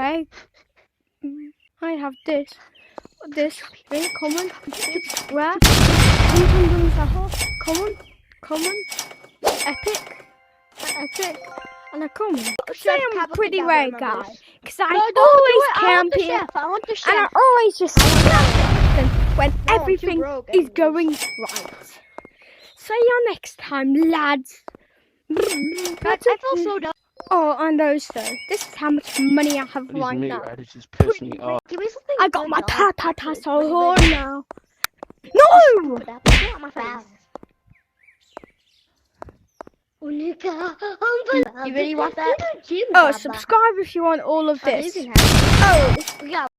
rare. I have this, very common, rare, common, epic, and a common. I'd say I'm a pretty rare guy, because I always camp here, I want the and chef. I always just snap when No, I'm too everything broke is anyways. going right. See you next time, lads. I feel so dumb. Oh, and also, this is how much money I have These right meat now. riders piss me off. Give me something. I got good, my dog. ta-ta-ta Actually, so really hard good. now. No! Put that picture on my face. You really want that? Oh, subscribe if you want all of Oh, this. you can have it. Oh, We got